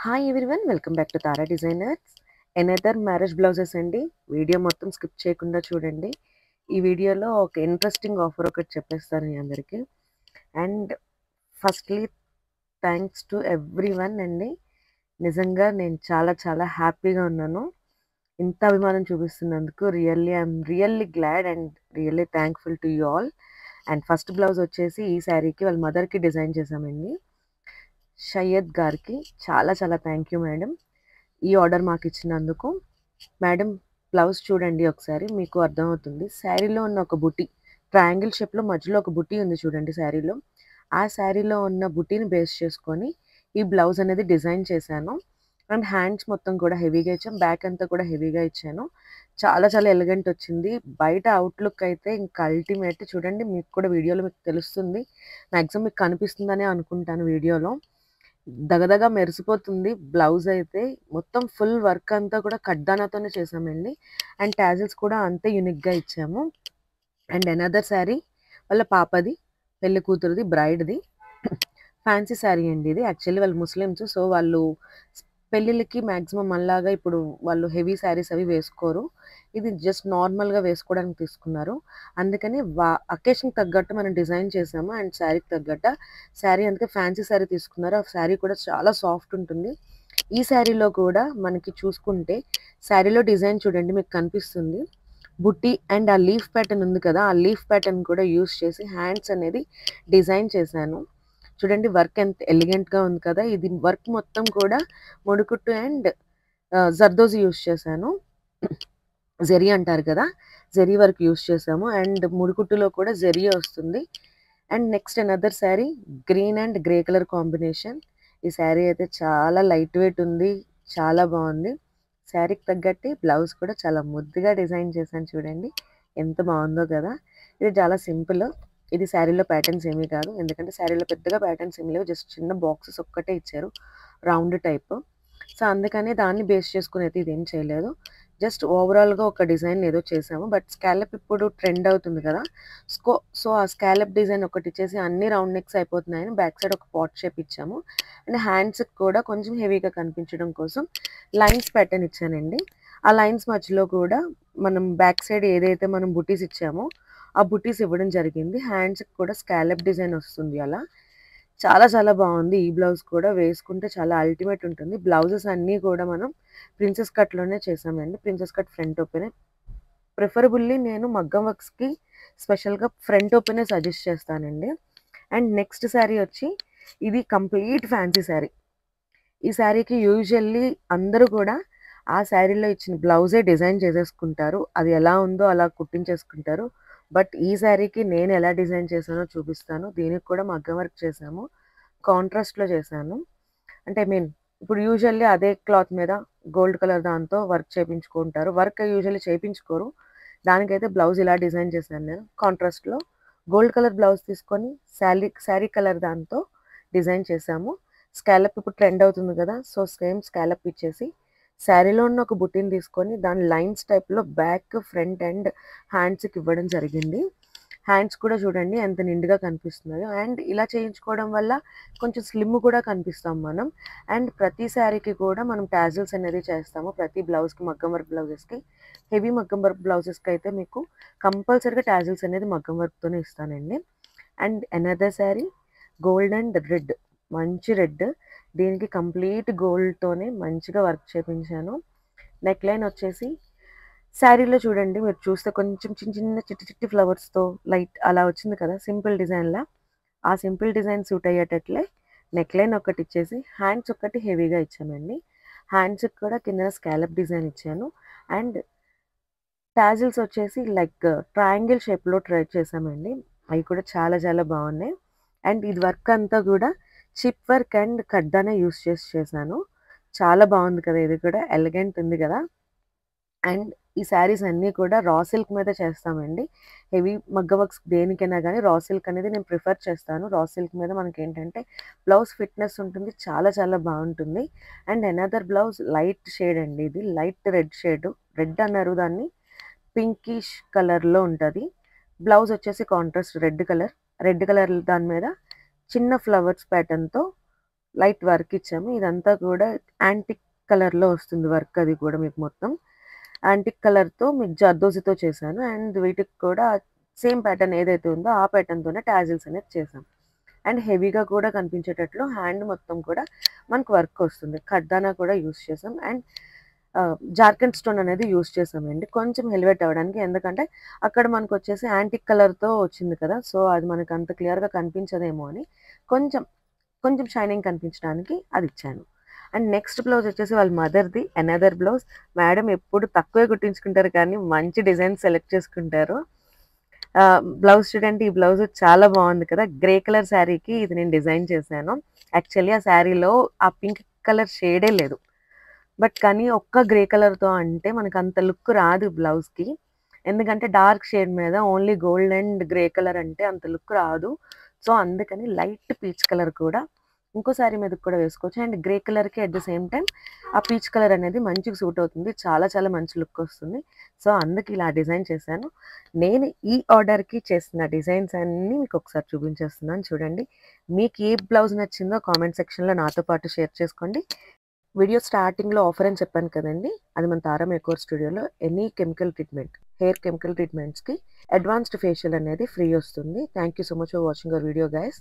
Hi everyone, welcome back to Tara designers. Another marriage blouses అండి. Video మొత్తం skip చేయకుండా చూడండి. ఈ వీడియోలో ఒక ఇంట్రెస్టింగ్ ఆఫర్ ఒకటి చెప్పేస్తాను మీ అందరికీ. And firstly thanks to everyone అండి. నిజంగా నేను చాలా చాలా హ్యాపీగా ఉన్నాను. ఇంత అభిమానం చూపిస్తున్నందుకు I'm really glad and really thankful to you all. And first blouse వచ్చేసి ఈ శారీకి వాళ్ళ మదర్కి డిజైన్ చేశామండి, షయ్యద్ గారికి. చాలా చాలా థ్యాంక్ యూ మేడం, ఈ ఆర్డర్ మాకు ఇచ్చినందుకు. మేడం బ్లౌజ్ చూడండి ఒకసారి, మీకు అర్థమవుతుంది. శారీలో ఉన్న ఒక బుటీ, ట్రయాంగిల్ షేప్లో మధ్యలో ఒక బుటీ ఉంది చూడండి శారీలో. ఆ శారీలో ఉన్న బుటీని బేస్ చేసుకొని ఈ బ్లౌజ్ అనేది డిజైన్ చేశాను. అండ్ హ్యాండ్స్ మొత్తం కూడా హెవీగా ఇచ్చాను, బ్యాక్ అంతా కూడా హెవీగా ఇచ్చాను. చాలా చాలా ఎలిగెంట్ వచ్చింది. బయట అవుట్లుక్ అయితే ఇంకా అల్టిమేట్. చూడండి, మీకు కూడా వీడియోలో మీకు తెలుస్తుంది, మ్యాక్సిమం మీకు కనిపిస్తుందనే అనుకుంటాను. వీడియోలో దగదగా మెరిసిపోతుంది. బ్లౌజ్ అయితే మొత్తం ఫుల్ వర్క్ అంతా కూడా కడ్దానాతోనే చేసామండి. అండ్ టాజిల్స్ కూడా అంతే యూనిక్గా ఇచ్చాము. అండ్ అనదర్ శారీ వాళ్ళ పాపది, పెళ్లి కూతురుది, బ్రైడ్ది ఫ్యాన్సీ శారీ అండి ఇది. యాక్చువల్లీ వాళ్ళు ముస్లిమ్స్, సో వాళ్ళు పెళ్ళిళ్ళకి మ్యాక్సిమం అలాగా ఇప్పుడు వాళ్ళు హెవీ శారీస్ అవి వేసుకోరు. ఇది జస్ట్ నార్మల్గా వేసుకోవడానికి తీసుకున్నారు. అందుకని అకేషన్కి తగ్గట్టు మనం డిజైన్ చేసాము. అండ్ శారీకి తగ్గట్టు శారీ అందుకే ఫ్యాన్సీ శారీ తీసుకున్నారు. ఆ శారీ కూడా చాలా సాఫ్ట్ ఉంటుంది. ఈ శారీలో కూడా మనకి చూసుకుంటే శారీలో డిజైన్ చూడండి, మీకు కనిపిస్తుంది. బుట్టి అండ్ ఆ లీఫ్ ప్యాటర్న్ ఉంది కదా, ఆ లీఫ్ ప్యాటర్న్ కూడా యూస్ చేసి హ్యాండ్స్ అనేది డిజైన్ చేశాను. చూడండి వర్క్ ఎంత ఎలిగెంట్గా ఉంది కదా. ఇది వర్క్ మొత్తం కూడా ముడుకుట్టు అండ్ జర్దోజీ యూస్ చేశాను. జెరీ అంటారు కదా, జెరీ వర్క్ యూస్ చేసాము. అండ్ ముడుకుట్టులో కూడా జెరీ వస్తుంది. And next another sari, green and grey colour combination. ఈ శారీ అయితే చాలా లైట్ వెయిట్ ఉంది, చాలా బాగుంది. శారీకి తగ్గట్టి బ్లౌజ్ కూడా చాలా ముద్దుగా డిజైన్ చేశాను. చూడండి ఎంత బాగుందో కదా. ఇది చాలా సింపుల్. ఇది శారీలో ప్యాటర్న్స్ ఏమీ కాదు, ఎందుకంటే శారీలో పెద్దగా ప్యాటర్న్స్ ఏమి లేవు, జస్ట్ చిన్న బాక్సెస్ ఒక్కటే ఇచ్చారు, రౌండ్ టైప్. సో అందుకని దాన్ని బేస్ చేసుకుని అయితే ఇదేం చేయలేదు, జస్ట్ ఓవరాల్గా ఒక డిజైన్ ఏదో చేసాము. బట్ స్కాలప్ ఇప్పుడు ట్రెండ్ అవుతుంది కదా, సో ఆ స్కాలప్ డిజైన్ ఒకటి ఇచ్చేసి అన్ని రౌండ్ నెక్స్ అయిపోతున్నాయని బ్యాక్ సైడ్ ఒక పాట్ షేప్ ఇచ్చాము. అండ్ హ్యాండ్స్కి కూడా కొంచెం హెవీగా కనిపించడం కోసం లైన్స్ ప్యాటర్న్ ఇచ్చానండి. ఆ లైన్స్ మధ్యలో కూడా మనం బ్యాక్ సైడ్ ఏదైతే మనం బుటీస్ ఇచ్చామో ఆ బుటీస్ ఇవ్వడం జరిగింది. హ్యాండ్స్కి కూడా స్కాలప్ డిజైన్ వస్తుంది అలా. చాలా చాలా బాగుంది. ఈ బ్లౌజ్ కూడా వేసుకుంటే చాలా అల్టిమేట్ ఉంటుంది. బ్లౌజెస్ అన్నీ కూడా మనం ప్రిన్సెస్ కట్లోనే చేసామండి, ప్రిన్సెస్ కట్ ఫ్రంట్ ఓపెనే. ప్రిఫరబుల్లీ నేను మగ్గం వర్క్స్కి స్పెషల్గా ఫ్రంట్ ఓపెనే సజెస్ట్ చేస్తానండి. అండ్ నెక్స్ట్ శారీ వచ్చి ఇది కంప్లీట్ ఫ్యాన్సీ శారీ. ఈ శారీకి యూజువల్లీ అందరూ కూడా ఆ శారీలో ఇచ్చిన బ్లౌజే డిజైన్ చేసేసుకుంటారు, అది ఎలా ఉందో అలా కుట్టించేసుకుంటారు. బట్ ఈ శారీకి నేను ఎలా డిజైన్ చేశానో చూపిస్తాను. దీనికి కూడా మగ్గం వర్క్ చేసాము, కాంట్రాస్ట్లో చేశాను. అంటే ఇప్పుడు యూజువల్లీ అదే క్లాత్ మీద గోల్డ్ కలర్ దాంతో వర్క్ చేయించుకుంటారు, వర్క్ యూజువల్లీ చేయించుకోరు. దానికైతే బ్లౌజ్ ఇలా డిజైన్ చేశాను నేను. కాంట్రాస్ట్లో గోల్డ్ కలర్ బ్లౌజ్ తీసుకొని శారీ కలర్ దాంతో డిజైన్ చేశాము. స్కాలప్ ఇప్పుడు ట్రెండ్ అవుతుంది కదా, సో సేమ్ స్కాలప్ ఇచ్చేసి శారీలో ఉన్న ఒక బుట్టిని తీసుకొని దాని లైన్స్ టైప్లో బ్యాక్, ఫ్రంట్ అండ్ హ్యాండ్స్కి ఇవ్వడం జరిగింది. హ్యాండ్స్ కూడా చూడండి ఎంత నిండుగా కనిపిస్తున్నాయో. అండ్ ఇలా చేయించుకోవడం వల్ల కొంచెం స్లిమ్ కూడా కనిపిస్తాం మనం. అండ్ ప్రతి శారీకి కూడా మనం టాజిల్స్ అనేది చేస్తాము, ప్రతి బ్లౌజ్కి, మగ్గం వర్క్ బ్లౌజెస్కి. హెవీ మగ్గం వర్క్ బ్లౌజెస్కి అయితే మీకు కంపల్సరీగా టాజిల్స్ అనేది మగ్గం వర్క్తోనే ఇస్తానండి. And another sari gold and red, మంచి రెడ్. దీనికి కంప్లీట్ గోల్డ్తోనే మంచిగా వర్క్ చేయించాను. నెక్ లైన్ వచ్చేసి శారీలో చూడండి, మీరు చూస్తే కొంచెం చిన్న చిన్న చిట్టి చిట్టి ఫ్లవర్స్తో లైట్ అలా వచ్చింది కదా, సింపుల్ డిజైన్లా. ఆ సింపుల్ డిజైన్ సూట్ అయ్యేటట్లే నెక్ లైన్ ఒకటి ఇచ్చేసి హ్యాండ్స్ ఒకటి హెవీగా ఇచ్చామండి. హ్యాండ్స్కి కూడా కింద స్కాలప్ డిజైన్ ఇచ్చాను. అండ్ టాజిల్స్ వచ్చేసి లైక్ ట్రయాంగిల్ షేప్లో ట్రై చేసామండి, అవి కూడా చాలా చాలా బాగున్నాయి. అండ్ ఇది వర్క్ అంతా కూడా చిప్ వర్క్ అండ్ కడ్దానే యూస్ చేశాను. చాలా బాగుంది కదా, ఇది కూడా ఎలిగెంట్ ఉంది కదా. అండ్ ఈ శారీస్ అన్నీ కూడా రా సిల్క్ మీద చేస్తామండి. హెవీ మగ్గ వర్క్స్ దేనికైనా కానీ రా సిల్క్ అనేది నేను ప్రిఫర్ చేస్తాను. రా సిల్క్ మీద మనకి ఏంటంటే బ్లౌజ్ ఫిట్నెస్ ఉంటుంది, చాలా చాలా బాగుంటుంది. And another blouse light shade అండి, ఇది లైట్ రెడ్ షేడ్, రెడ్ అన్నారు దాన్ని, పింకిష్ కలర్లో ఉంటుంది. బ్లౌజ్ వచ్చేసి కాంట్రాస్ట్ రెడ్ కలర్ దాని మీద చిన్న ఫ్లవర్స్ ప్యాటర్న్తో లైట్ వర్క్ ఇచ్చాము. ఇదంతా కూడా యాంటిక్ కలర్‌లో వస్తుంది వర్క్ అది కూడా మీకు మొత్తం. యాంటిక్ కలర్‌తో మీకు జర్దోజీతో చేశాను. అండ్ వీటికి కూడా సేమ్ ప్యాటర్న్ ఏదైతే ఉందో ఆ ప్యాటర్న్‌తోనే టాజిల్స్ అనేది చేశాం. అండ్ హెవీగా కూడా కనిపించేటట్లు హ్యాండ్ మొత్తం కూడా మనకు వర్క్ వస్తుంది. ఖడ్దానా కూడా యూజ్ చేసాం. అండ్ జార్ఖండ్ స్టోన్ అనేది యూజ్ చేసామండి. కొంచెం ఎలివేట్ అవ్వడానికి. ఎందుకంటే అక్కడ మనకు వచ్చేసి యాంటిక్ కలర్‌తో వచ్చింది కదా! సో, అది మనకు అంత క్లియర్‌గా కనిపించదేమో అని కొంచెం, కొంచెం షైనింగ్ కనిపించడానికి అది ఇచ్చాను. అండ్ నెక్స్ట్ బ్లౌజ్ వచ్చేసి వాళ్ళ మదర్‌ది అనదర్ బ్లౌజ్. మేడం ఎప్పుడు తక్కువే కుట్టించుకుంటారు కానీ మంచి డిజైన్ సెలెక్ట్ చేసుకుంటారు. బ్లౌజ్ చూడండి. ఈ బ్లౌజ్ చాలా బాగుంది కదా! గ్రే కలర్ శారీకి ఇది నేను డిజైన్ చేశాను. యాక్చువల్లీ ఆ శారీలో ఆ పింక్ కలర్ షేడే లేదు. బట్ కానీ ఒక్క గ్రే కలర్‌తో అంటే మనకు అంత లుక్ రాదు బ్లౌజ్‌కి. ఎందుకంటే డార్క్ షేడ్ మీద only gold and grey colour అంటే అంత లుక్ రాదు. సో, అందుకని లైట్ పీచ్ కలర్ కూడా ఇంకో శారీ మీదకి కూడా వేసుకోవచ్చు. అండ్ గ్రే కలర్‌కి అట్ ద సేమ్ టైమ్ ఆ పీచ్ కలర్ అనేది మంచిగా సూట్ అవుతుంది. చాలా చాలా మంచి లుక్ వస్తుంది. సో, అందుకు ఇలా డిజైన్ చేశాను. నేను ఈ ఆర్డర్‌కి చేసిన డిజైన్స్ అన్నీ మీకు ఒకసారి చూపించేస్తున్నాను చూడండి. మీకు ఏ బ్లౌజ్ నచ్చిందో కామెంట్ సెక్షన్‌లో నాతో పాటు షేర్ చేసుకోండి. వీడియో స్టార్టింగ్‌లో ఆఫర్ అని చెప్పాను కదండీ! అది మన తారా మేకోవర్ స్టూడియోలో any chemical treatment, hair chemical ట్రీట్మెంట్స్‌కి అడ్వాన్స్డ్ ఫేషియల్ అనేది ఫ్రీ వస్తుంది. Thank you so much for watching our video guys.